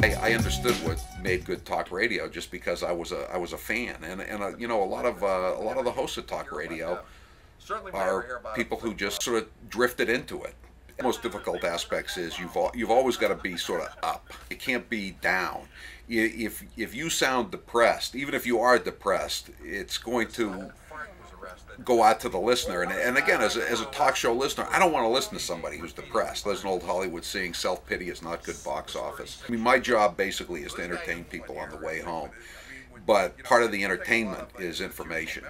I understood what made good talk radio just because I was a fan, and you know, a lot of the hosts of talk radio are people who just sort of drifted into it. The most difficult aspects is you've always got to be sort of up. It can't be down. If you sound depressed, even if you are depressed, it's going to go out to the listener. And again, as a talk show listener, I don't want to listen to somebody who's depressed. There's an old Hollywood saying, self-pity is not good box office. I mean, my job basically is to entertain people on the way home. But part of the entertainment is information.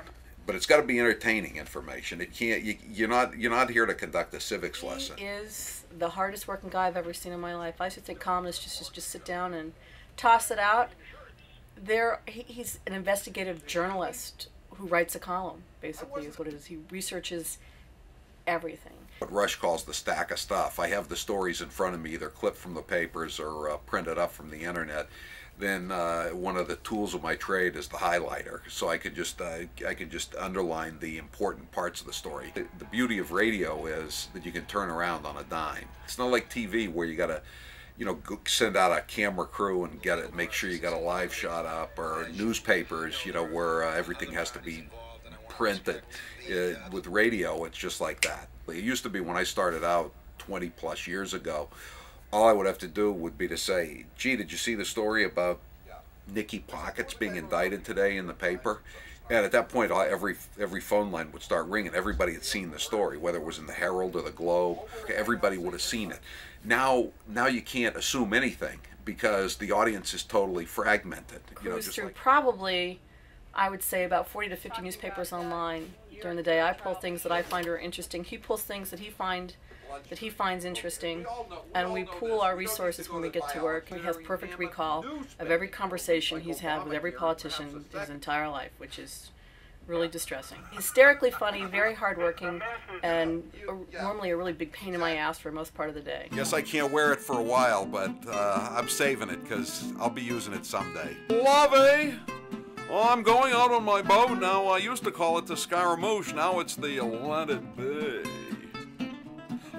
But it's got to be entertaining information. It can't. You're not here to conduct a civics lesson. He is the hardest working guy I've ever seen in my life. I should say columnists just sit down and toss it out. He's an investigative journalist who writes a column, basically, is what it is. He researches everything. What Rush calls the stack of stuff. I have the stories in front of me, either clipped from the papers or printed up from the internet. Then one of the tools of my trade is the highlighter, so I could just underline the important parts of the story. The beauty of radio is that you can turn around on a dime. It's not like TV where you got to, you know, send out a camera crew and make sure you got a live shot up, or newspapers, you know, where everything has to be printed. With radio, it's just like that. It used to be when I started out 20 plus years ago, all I would have to do would be to say, gee, did you see the story about Nicky Pockets being indicted today in the paper? And at that point, every phone line would start ringing. Everybody had seen the story, whether it was in the Herald or the Globe. Everybody would have seen it. Now you can't assume anything because the audience is totally fragmented. Cruise through probably, I would say, about 40 to 50 newspapers online during the day. I pull things that I find are interesting. He pulls things that he finds interesting, and we pool our resources when we get to work. He has perfect recall of every conversation he's had with every politician his entire life, which is really distressing. Hysterically funny, very hardworking, and normally a really big pain in my ass for most part of the day. Guess I can't wear it for a while, but I'm saving it because I'll be using it someday. Lovey! Well, I'm going out on my boat now. I used to call it the Scaramouche. Now it's the Atlantic Bay.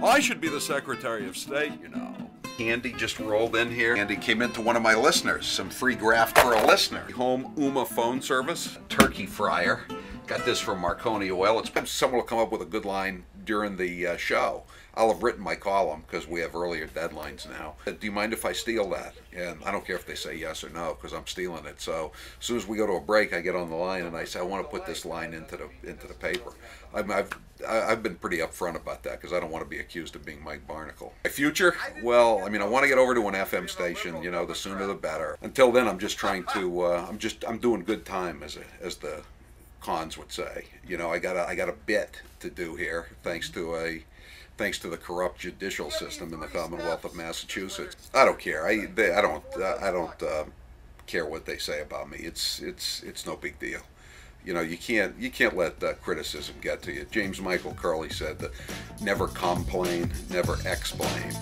I should be the Secretary of State, you know. Andy just rolled in here. Andy came into one of my listeners. Some free graft for a listener. Home UMA phone service. Turkey fryer. Got this from Marconi Oil. Someone will come up with a good line during the show. I'll have written my column because we have earlier deadlines now. Do you mind if I steal that? And I don't care if they say yes or no because I'm stealing it. So as soon as we go to a break, I get on the line and I say I want to put this line into the paper. I've been pretty upfront about that because I don't want to be accused of being Mike Barnacle. My future? Well, I mean, I want to get over to an FM station. You know, the sooner the better. Until then, I'm just trying to. I'm doing good time, as the cons would say. You know, I got a bit to do here, thanks to the corrupt judicial system in the Commonwealth of Massachusetts. I don't care. I don't care what they say about me. It's no big deal. You know, you can't let criticism get to you. James Michael Curley said that never complain, never explain.